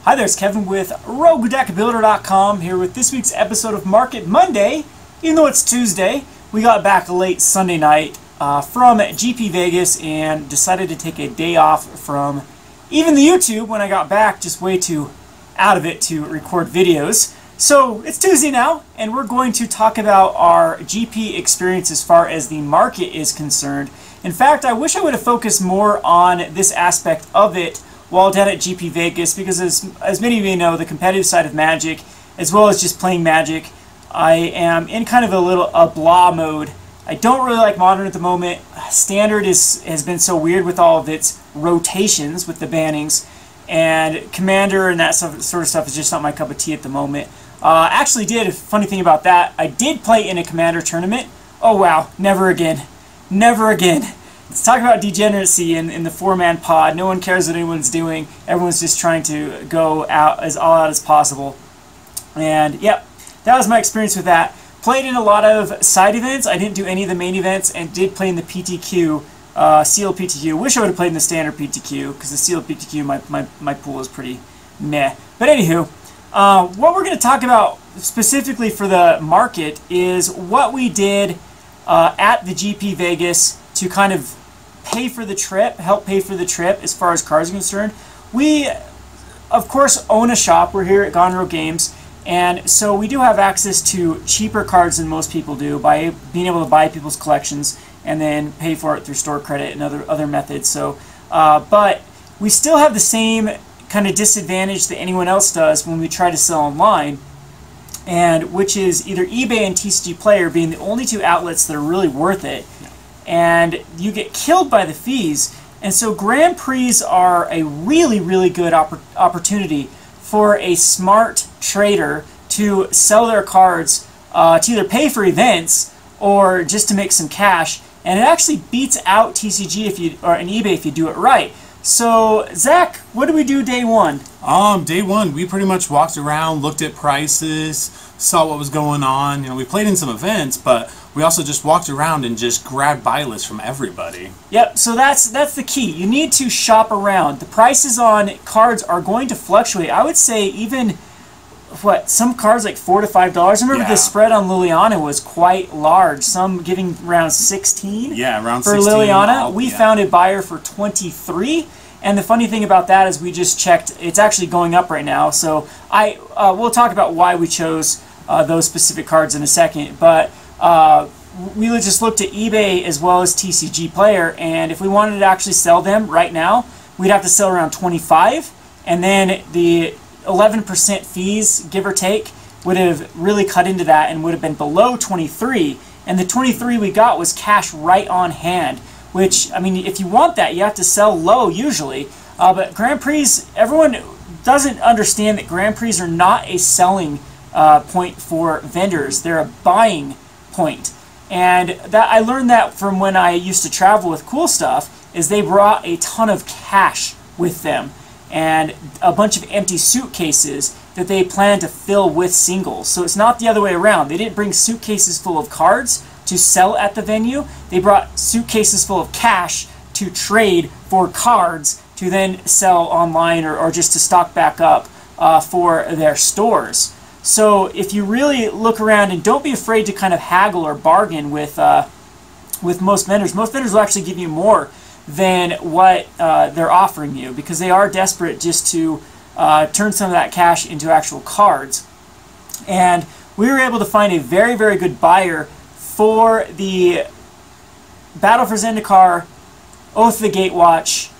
Hi there, it's Kevin with RogueDeckBuilder.com here with this week's episode of Market Monday. Even though it's Tuesday, we got back late Sunday night from GP Vegas and decided to take a day off from even the YouTube when I got back, just way too out of it to record videos. So it's Tuesday now, and we're going to talk about our GP experience as far as the market is concerned. In fact, I wish I would have focused more on this aspect of it while down at GP Vegas, because as many of you know, the competitive side of Magic, as well as just playing Magic, I am in kind of a blah mode. I don't really like Modern at the moment. Standard has been so weird with all of its rotations with the bannings, and Commander and that sort of stuff is just not my cup of tea at the moment. Actually did, a funny thing about that, I did play in a Commander tournament. Oh wow, never again. Never again. Let's talk about degeneracy in the four-man pod. No one cares what anyone's doing. Everyone's just trying to go out as all out as possible. And yep, that was my experience with that. Played in a lot of side events. I didn't do any of the main events, and did play in the PTQ, sealed PTQ. Wish I would have played in the standard PTQ, because the sealed PTQ, my pool is pretty meh. But anywho, what we're going to talk about specifically for the market is what we did at the GP Vegas to kind of pay for the trip, help pay for the trip as far as cards are concerned. We, of course, own a shop. We're here at Gone Rogue Games, and so we do have access to cheaper cards than most people do by being able to buy people's collections and then pay for it through store credit and other methods. So, but we still have the same kind of disadvantage that anyone else does when we try to sell online, and which is either eBay and TCG Player being the only two outlets that are really worth it. And you get killed by the fees. And so Grand Prix are a really, really good opportunity for a smart trader to sell their cards to either pay for events or just to make some cash. And it actually beats out TCG and eBay if you do it right. So Zach, what did we do day one? Day one, we pretty much walked around, looked at prices, saw what was going on. You know, we played in some events, but we also just walked around and just grabbed buy lists from everybody. Yep, so that's the key. You need to shop around. The prices on cards are going to fluctuate. I would say even some cards like $4 to $5. I remember the spread on Liliana was quite large. Some giving around 16. Yeah, around for 16. Liliana. We found a buyer for 23. And the funny thing about that is we just checked, it's actually going up right now. So we'll talk about why we chose those specific cards in a second. But we just looked at eBay as well as TCG Player, and if we wanted to actually sell them right now, we'd have to sell around 25, and then the 11% fees, give or take, would have really cut into that and would have been below 23. And the 23 we got was cash right on hand, which, I mean, if you want that, you have to sell low usually. But Grand Prix, everyone doesn't understand that Grand Prix are not a selling point for vendors. They're a buying point. And that I learned that from when I used to travel with Cool Stuff, is they brought a ton of cash with them and a bunch of empty suitcases that they plan to fill with singles. So it's not the other way around. They didn't bring suitcases full of cards to sell at the venue. They brought suitcases full of cash to trade for cards to then sell online or just to stock back up for their stores. So if you really look around, and don't be afraid to kind of haggle or bargain with most vendors. Most vendors will actually give you more than what they're offering you, because they are desperate just to turn some of that cash into actual cards. And we were able to find a very, very good buyer for the Battle for Zendikar, Oath of the Gatewatch,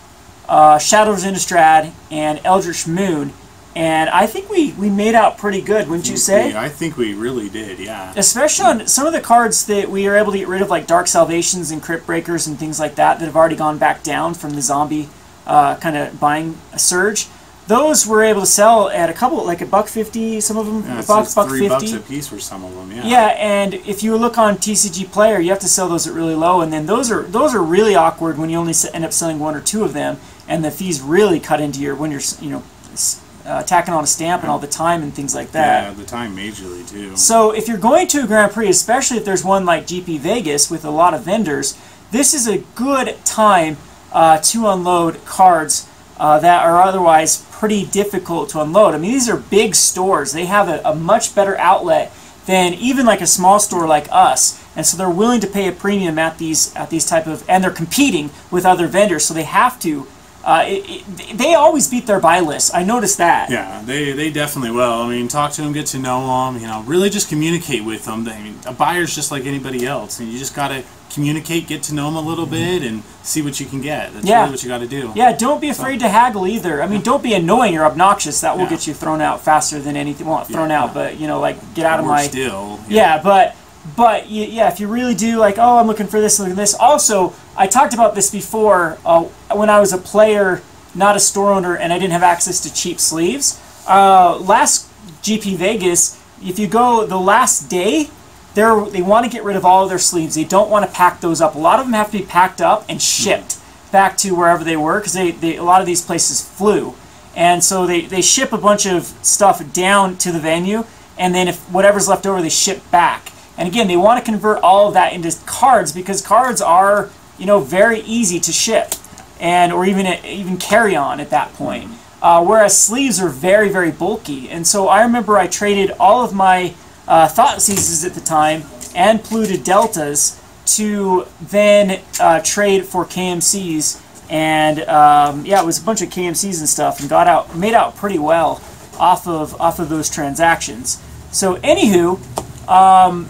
Shadows of Innistrad, and Eldritch Moon. And I think we made out pretty good, wouldn't you say? I think we really did, yeah. Especially on some of the cards that we were able to get rid of, like Dark Salvations and Crypt Breakers and things like that have already gone back down from the zombie kind of buying surge. Those were able to sell at a couple, like $1.50, some of them, yeah, $1.50. $3 a piece for some of them, yeah. Yeah, and if you look on TCG Player, you have to sell those at really low, and then those are really awkward when you only end up selling one or two of them, and the fees really cut into your, when you're, tacking on a stamp and all the time and things like that. Yeah, the time majorly too. So if you're going to a Grand Prix, especially if there's one like GP Vegas with a lot of vendors, this is a good time to unload cards that are otherwise pretty difficult to unload. I mean, these are big stores. They have a much better outlet than even like a small store like us, and so they're willing to pay a premium at these type of, and they're competing with other vendors, so they have to. They always beat their buy list. I noticed that. Yeah, they definitely will. I mean, talk to them, get to know them. You know, really just communicate with them. I mean, a buyer's just like anybody else, and you just gotta communicate, get to know them a little bit, and see what you can get. That's really what you got to do. Yeah, don't be afraid to haggle either. I mean, don't be annoying or obnoxious. That will get you thrown out faster than anything. Well, not thrown out, but you know, like get out of my. Still. Yeah, but yeah, if you really do like, oh, I'm looking for this, looking for this. Also, I talked about this before when I was a player, not a store owner, and I didn't have access to cheap sleeves. Last GP Vegas, if you go the last day, they want to get rid of all of their sleeves. They don't want to pack those up. A lot of them have to be packed up and shipped back to wherever they were, because a lot of these places flew. And so they ship a bunch of stuff down to the venue, and then if whatever's left over, they ship back. And again, they want to convert all of that into cards, because cards are, you know, very easy to ship, and or even carry on at that point. Whereas sleeves are very, very bulky. And so I remember I traded all of my Thought Seizes at the time and Polluted Deltas to then trade for KMCs, and yeah, it was a bunch of KMCs and stuff, and made out pretty well off of those transactions. So anywho,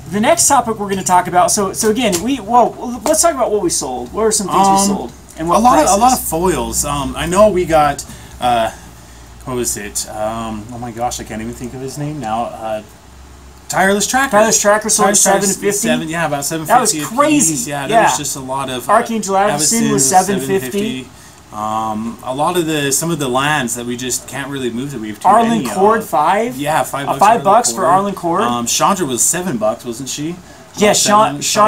the next topic we're going to talk about. So again, let's talk about what we sold. What are some things we sold and what prices? A lot of foils. I know we got what was it? Oh my gosh, I can't even think of his name now. Tireless Tracker. Tireless Tracker sold $750. Yeah, about $750. That was crazy. Yeah, there was just a lot of Archangel Avison was $750. A lot of some of the lands that we just can't really move that we've Arlen Cord $5. Yeah, $5. $5 for Arlen Cord. Chandra was $7, wasn't she? Yeah,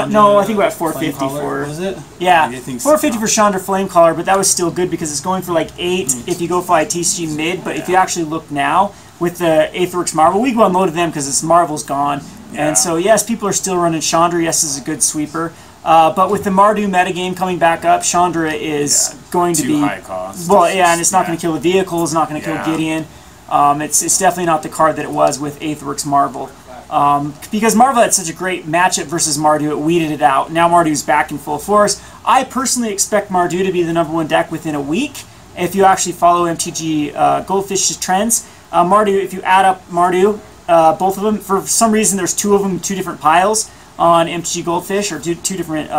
no, I think about $450 for. Was it? Yeah, $450 for Chandra Flamecaller, but that was still good because it's going for like $8 if you go for TCG mid. But if you actually look now with the Aetherworks Marvel, we go unloaded them because this Marvel's gone, and so yes, people are still running Chandra. Yes, is a good sweeper. But with the Mardu metagame coming back up, Chandra is going to be high cost. Well, yeah, and it's not going to kill the vehicle. It's not going to kill Gideon. It's definitely not the card that it was with Aetherworks Marvel. Because Marvel had such a great matchup versus Mardu, it weeded it out. Now Mardu's back in full force. I personally expect Mardu to be the #1 deck within a week. If you actually follow MTG Goldfish's trends, Mardu, if you add up Mardu, both of them, for some reason there's two of them, two different piles on MTG Goldfish, or two different,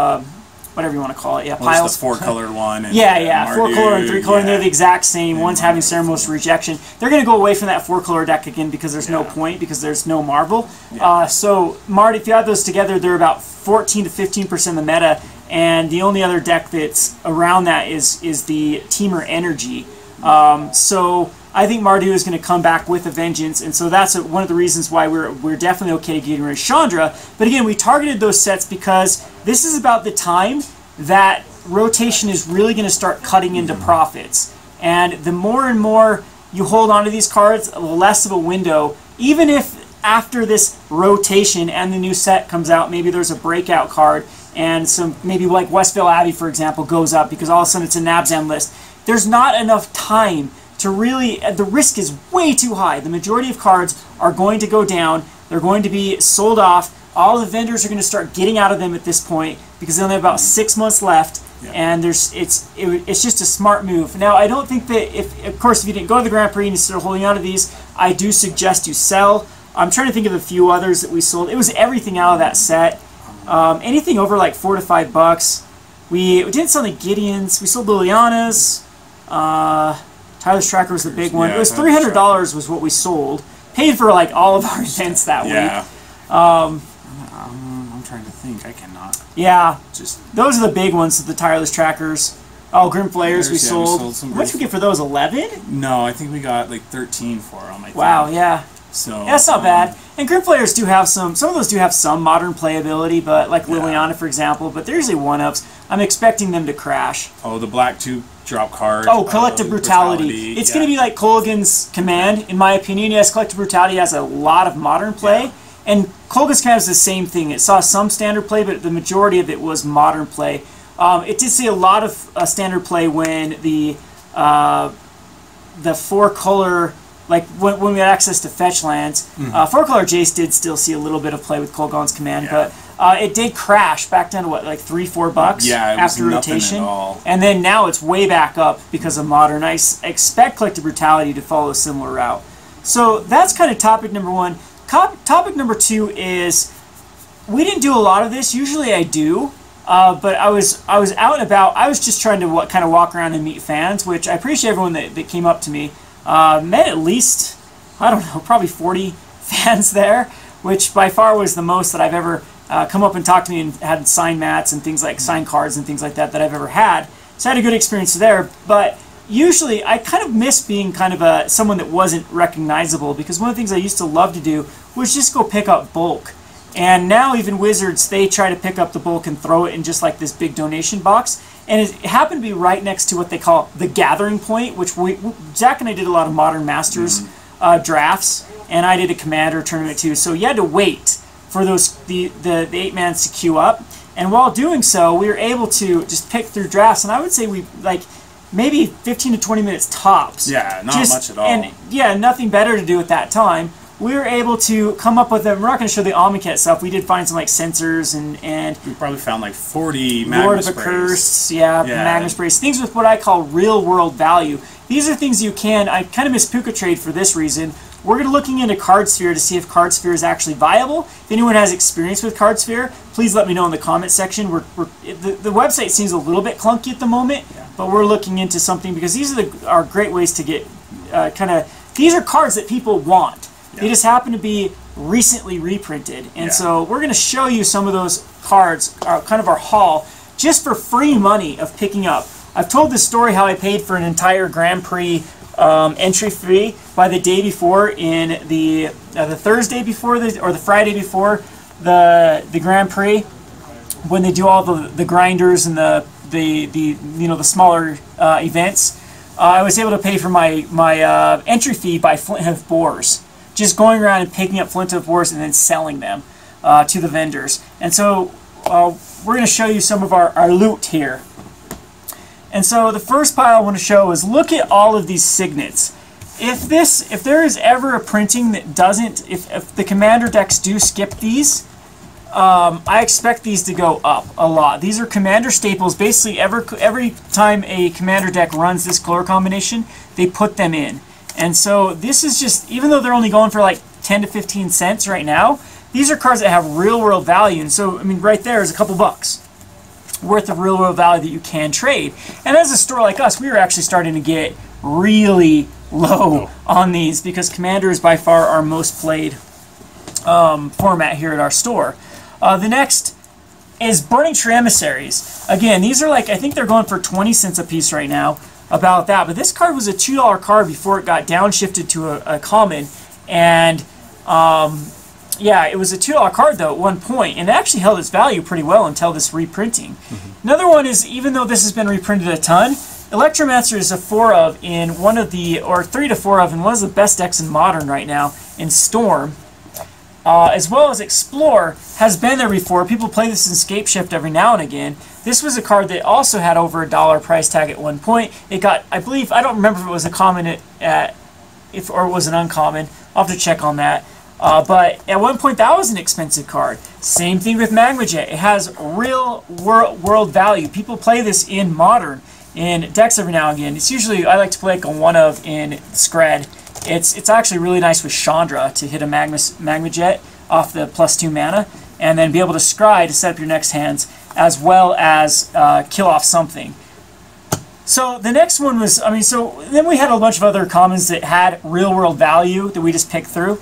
whatever you want to call it, piles. The 4-colored one. And, yeah, 4-color and 3-color, and they're the exact same. One's having Ceremonious Rejection. They're going to go away from that 4-color deck again because there's no point, because there's no Marvel. So, Mardu, if you add those together, they're about 14 to 15% of the meta, and the only other deck that's around that is the Teamer Energy. So I think Mardu is going to come back with a vengeance, and so that's one of the reasons why we're definitely okay getting rid of Chandra. But again, we targeted those sets because this is about the time that rotation is really going to start cutting into profits. And the more and more you hold on to these cards, the less of a window, even if after this rotation and the new set comes out, maybe there's a breakout card, and some maybe like Westvale Abbey, for example, goes up because all of a sudden it's a Nabzan list. There's not enough time to really, the risk is way too high. The majority of cards are going to go down. They're going to be sold off. All the vendors are going to start getting out of them at this point because they only have about 6 months left, and it's just a smart move. Now, I don't think that of course, if you didn't go to the Grand Prix and you started holding out of these, I do suggest you sell. I'm trying to think of a few others that we sold. It was everything out of that set. Anything over like $4 to $5. We didn't sell any Gideons. We sold Liliana's. Tireless Tracker was the big one. It was $300 was what we sold. Paid for like all of our events that week. I'm trying to think. I cannot. Yeah. Those are the big ones, the Tireless Trackers. Oh, Grim Flayers we sold. What did we get for those? 11? No, I think we got like 13 for them. Wow, yeah. So that's not bad. And Grim Flayers do have some of those do have some modern playability, but like Liliana, for example, but they're usually one-ups. I'm expecting them to crash. Oh, the black 2-drop card. Oh, Collective Brutality. It's going to be like Kolaghan's Command, in my opinion. Yes, Collective Brutality has a lot of modern play, and Kolaghan's Command is the same thing. It saw some standard play, but the majority of it was modern play. It did see a lot of standard play when the the 4-color, like when we had access to fetch lands, 4-color Jace did still see a little bit of play with Kolaghan's Command, but it did crash back down to what, like $3-4 after rotation, and then now it's way back up because of Modern. I expect Collective Brutality to follow a similar route. So that's kind of topic number one. Topic number two is, we didn't do a lot of this. Usually I do, but I was out and about. I was just trying to kind of walk around and meet fans, which I appreciate everyone that came up to me. Met at least, I don't know, probably 40 fans there, which by far was the most that I've ever come up and talked to me and had signed mats and things like signed cards and things like that I've ever had. So I had a good experience there, but usually I kind of miss being kind of someone that wasn't recognizable, because one of the things I used to love to do was just go pick up bulk. And now even Wizards, they try to pick up the bulk and throw it in just like this big donation box. And it happened to be right next to what they call the gathering point, which Zach and I did a lot of Modern Masters drafts, and I did a Commander tournament too. So you had to wait for the 8-mans to queue up. And while doing so, we were able to just pick through drafts. And I would say we, like, maybe 15 to 20 minutes tops. Yeah, not much at all. And yeah, nothing better to do at that time. We were able to come up with them. We're not going to show the Omnicat stuff. We did find some like sensors and we probably found like 40 Magma Lord of sprays. Accursed, Magma sprays. Things with what I call real world value. These are things you can. I kind of miss Puka Trade for this reason. We're going to looking into Cardsphere to see if Cardsphere is actually viable. If anyone has experience with Cardsphere, please let me know in the comment section. The website seems a little bit clunky at the moment, but we're looking into something, because these are great ways to get these are cards that people want. They just happen to be recently reprinted, and so we're going to show you some of those cards, kind of our haul, just for free money of picking up. I've told this story how I paid for an entire Grand Prix entry fee by the day before, in the Thursday before or the Friday before the Grand Prix, when they do all the grinders and the smaller events. I was able to pay for my entry fee by Flint Hoof Boars. Just going around and picking up Flint Hoof Boars and then selling them to the vendors. And so we're going to show you some of our loot here. And so the first pile I want to show is, look at all of these signets. If there is ever a printing that doesn't, if the Commander decks do skip these, I expect these to go up a lot. These are Commander staples. Basically, every time a Commander deck runs this color combination, they put them in. And so this is just, even though they're only going for like 10 to 15 cents right now, these are cards that have real world value. And so, I mean, right there is a couple bucks worth of real world value that you can trade. And as a store like us, we were actually starting to get really low on these, because Commander is by far our most played format here at our store. The next is Burning Tree Emissaries. Again, these are like, I think they're going for 20 cents a piece right now, about that. But this card was a $2 card before it got downshifted to a common. And yeah, it was a $2 card though at one point, and it actually held its value pretty well until this reprinting. Another one is, even though this has been reprinted a ton, Electromancer is a 4 of in one of the, or 3 to 4 of in one of the best decks in Modern right now, in Storm. As well as Explore has been there before. People play this in Scape Shift every now and again. This was a card that also had over $1 price tag at one point. It got, I believe, I don't remember if it was a common or it was an uncommon. I'll have to check on that. But at one point that was an expensive card. Same thing with Magma Jet. It has real world value. People play this in Modern, in decks every now and again. It's usually, I like to play like a 1 of in Scred. It's actually really nice with Chandra to hit a Magma Jet off the +2 mana, and then be able to scry to set up your next hands, as well as kill off something. So the next one was, I mean, so then we had a bunch of other commons that had real world value that we just picked through,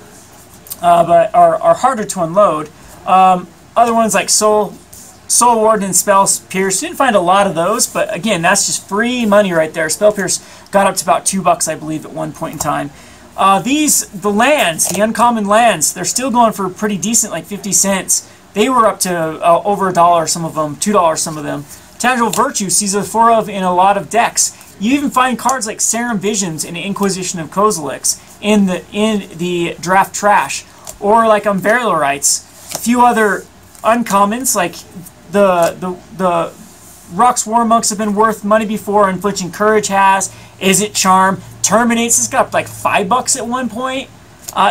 but are harder to unload. Other ones like Soul Warden and Spell Pierce, didn't find a lot of those, but again, that's just free money right there. Spell Pierce got up to about $2, I believe, at one point in time. The lands, the uncommon lands, they're still going for pretty decent, like 50 cents. They were up to over $1, some of them, $2, some of them. Tangible Virtue sees a 4 of in a lot of decks. You even find cards like Serum Visions and Inquisition of Kozilek's in the draft trash. Or like Unburial Rites. A few other uncommons, like the Rux War Monks have been worth money before, and Flinching Courage has. Is It Charm? Terminates. This got up to like $5 at one point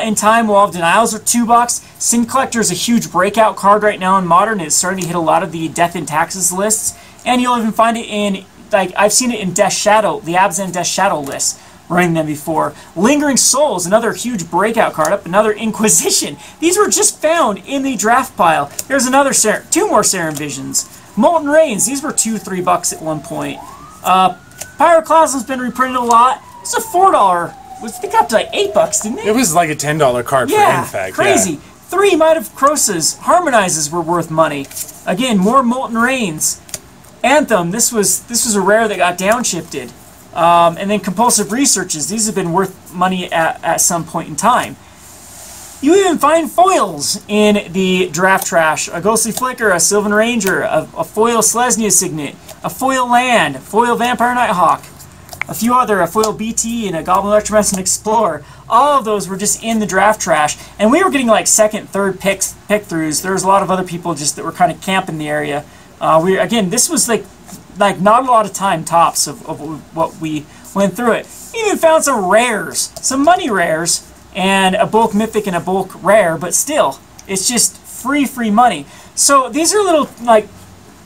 in time. Wall of Denials are $2. Sin Collector is a huge breakout card right now in Modern. It's starting to hit a lot of the Death and Taxes lists. And you'll even find it in, like, I've seen it in Death Shadow, the Abzan Death Shadow lists, running them before. Lingering Souls, another huge breakout card. Up another Inquisition. These were just found in the draft pile. There's another, two more Serum Visions. Molten Rains, these were $2-3 at one point. Pyroclasm's been reprinted a lot. It's a $4. It got up to like $8, didn't it? It was like a $10 card for Infect. Crazy. Yeah. 3 Might of Crosses. Harmonizes were worth money. Again, more Molten Rains. Anthem, this was a rare that got downshifted. And then Compulsive Researches. These have been worth money at some point in time. You even find foils in the draft trash. A Ghostly Flicker, a Sylvan Ranger, a foil Selesnya Signet, a foil Land, a foil Vampire Nighthawk, a few other, a foil BT, and a Goblin Electromagnetic Explorer. All of those were just in the draft trash. And we were getting like second, third pick-throughs. There was a lot of other people just that were kind of camping the area. Again, this was like not a lot of time tops of what we went through it. We even found some rares, some money rares, and a bulk mythic and a bulk rare, but still, it's just free money. So these are little, like,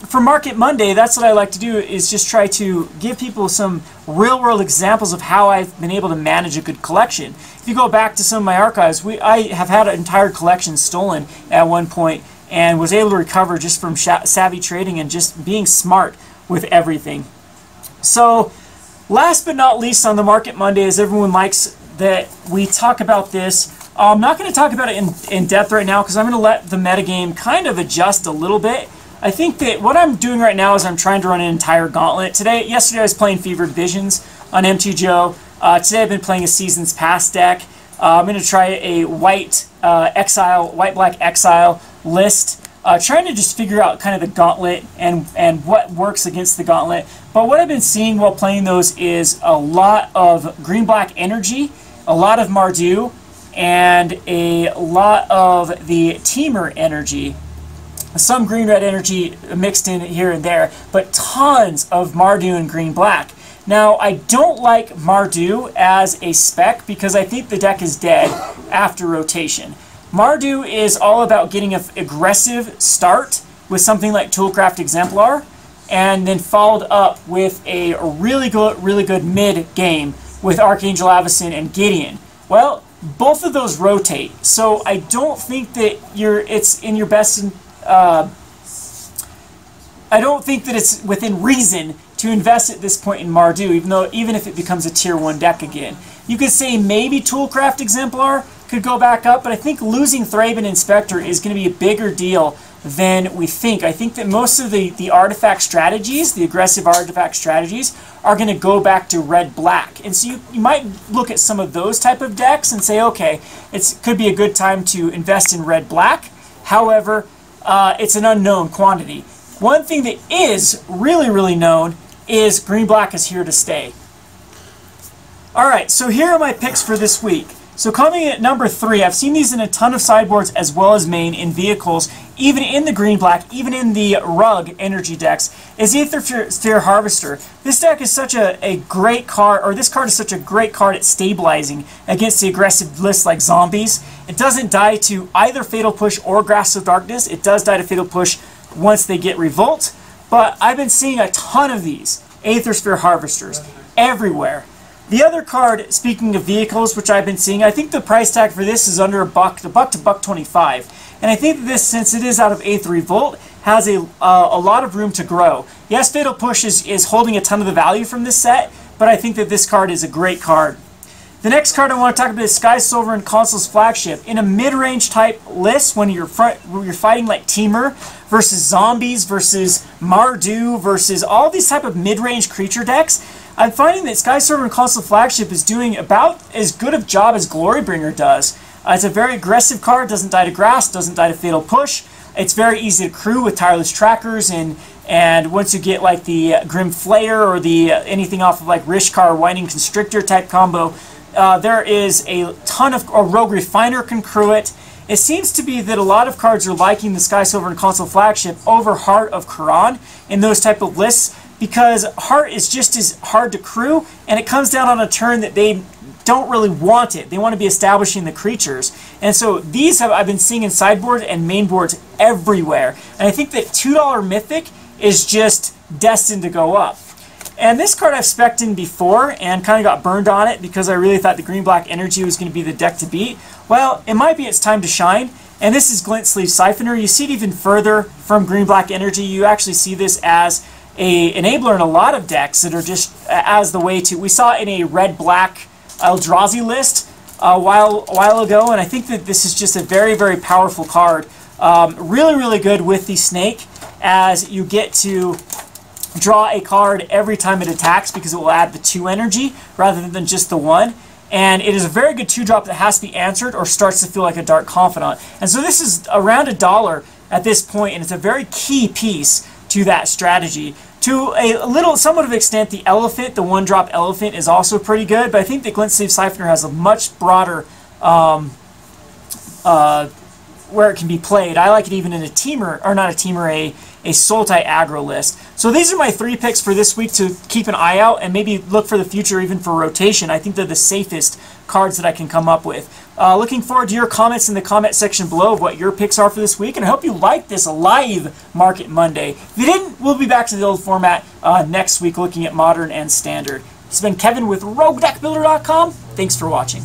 for Market Monday, that's what I like to do, is just try to give people some real-world examples of how I've been able to manage a good collection. If you go back to some of my archives, I have had an entire collection stolen at one point and was able to recover just from savvy trading and just being smart with everything. So, last but not least on the Market Monday, as everyone likes that we talk about this. I'm not going to talk about it in depth right now because I'm going to let the metagame kind of adjust a little bit. I think that what I'm doing right now is I'm trying to run an entire gauntlet. Yesterday I was playing Fevered Visions on MTGO. Today I've been playing a Seasons Past deck. I'm going to try a white black exile list. Trying to just figure out kind of the gauntlet and what works against the gauntlet. But what I've been seeing while playing those is a lot of green-black energy, a lot of Mardu, and a lot of the Teamer energy. Some green-red energy mixed in here and there, but tons of Mardu and green-black. Now, I don't like Mardu as a spec because I think the deck is dead after rotation. Mardu is all about getting an aggressive start with something like Toolcraft Exemplar, and then followed up with a really good mid-game with Archangel Avacyn and Gideon. Well, both of those rotate, so I don't think that it's in your best. I don't think that it's within reason to invest at this point in Mardu, even if it becomes a tier 1 deck again. You could say maybe Toolcraft Exemplar could go back up, but I think losing Thraben Inspector is going to be a bigger deal than we think. I think that most of the artifact strategies, the aggressive artifact strategies, are going to go back to red-black. And so you might look at some of those type of decks and say, okay, it could be a good time to invest in red-black. However, it's an unknown quantity. One thing that is really known is green-black is here to stay. Alright, so here are my picks for this week. So coming at number 3, I've seen these in a ton of sideboards as well as main in vehicles, even in the green-black, even in the rug energy decks, is Aethersphere Harvester. This deck is such a great card, or this card is such a great card at stabilizing against the aggressive lists like zombies. It doesn't die to either Fatal Push or Grasp of Darkness. It does die to Fatal Push once they get Revolt, but I've been seeing a ton of these Aethersphere Harvesters everywhere. The other card, speaking of vehicles, which I've been seeing, I think the price tag for this is under $1 to $1.25. And I think that this, since it is out of Aether Revolt, has a lot of room to grow. Yes, Fatal Push is holding a ton of the value from this set, but I think that this card is a great card. The next card I want to talk about is Sky Silver and Consul's Flagship. In a mid-range type list, when you're fighting like Teamer versus zombies versus Mardu versus all these type of mid-range creature decks, I'm finding that Sky Silver and Consul Flagship is doing about as good of job as Glorybringer does. It's a very aggressive card, doesn't die to Grass, doesn't die to Fatal Push. It's very easy to crew with Tireless Trackers, and once you get like the Grim Flayer or the anything off of like Rishkar Winding Constrictor type combo, there is a ton of Rogue Refiner can crew it. It seems to be that a lot of cards are liking the Sky Silver and Consul Flagship over Heart of Quran in those type of lists. because Heart is just as hard to crew, and it comes down on a turn that they don't really want it. They want to be establishing the creatures. And so these I've been seeing in sideboards and main boards everywhere. And I think that $2 Mythic is just destined to go up. And this card I've spec'd in before and kind of got burned on it because I really thought the green-black energy was going to be the deck to beat. Well, it might be its time to shine. And this is Glint Sleeve Siphoner. You see it even further from green-black energy. You actually see this as a enabler in a lot of decks that are just as the way to... We saw it in a red-black Eldrazi list a while ago, and I think that this is just a very, very powerful card. Really, really good with the snake, as you get to draw a card every time it attacks because it will add the 2 energy rather than just the 1. And it is a very good 2-drop that has to be answered or starts to feel like a Dark Confidant. And so this is around $1 at this point, and it's a very key piece to that strategy. To a little, somewhat of an extent, the Elephant, the 1-drop Elephant, is also pretty good, but I think the Glint Sleeve Siphoner has a much broader where it can be played. I like it even in a teamer, or not a teamer, a Sultai aggro list. So these are my 3 picks for this week to keep an eye out and maybe look for the future, even for rotation. I think they're the safest cards that I can come up with. Looking forward to your comments in the comment section below of what your picks are for this week, and I hope you liked this live Market Monday. If you didn't, we'll be back to the old format next week looking at Modern and Standard. It's been Kevin with RogueDeckBuilder.com. Thanks for watching.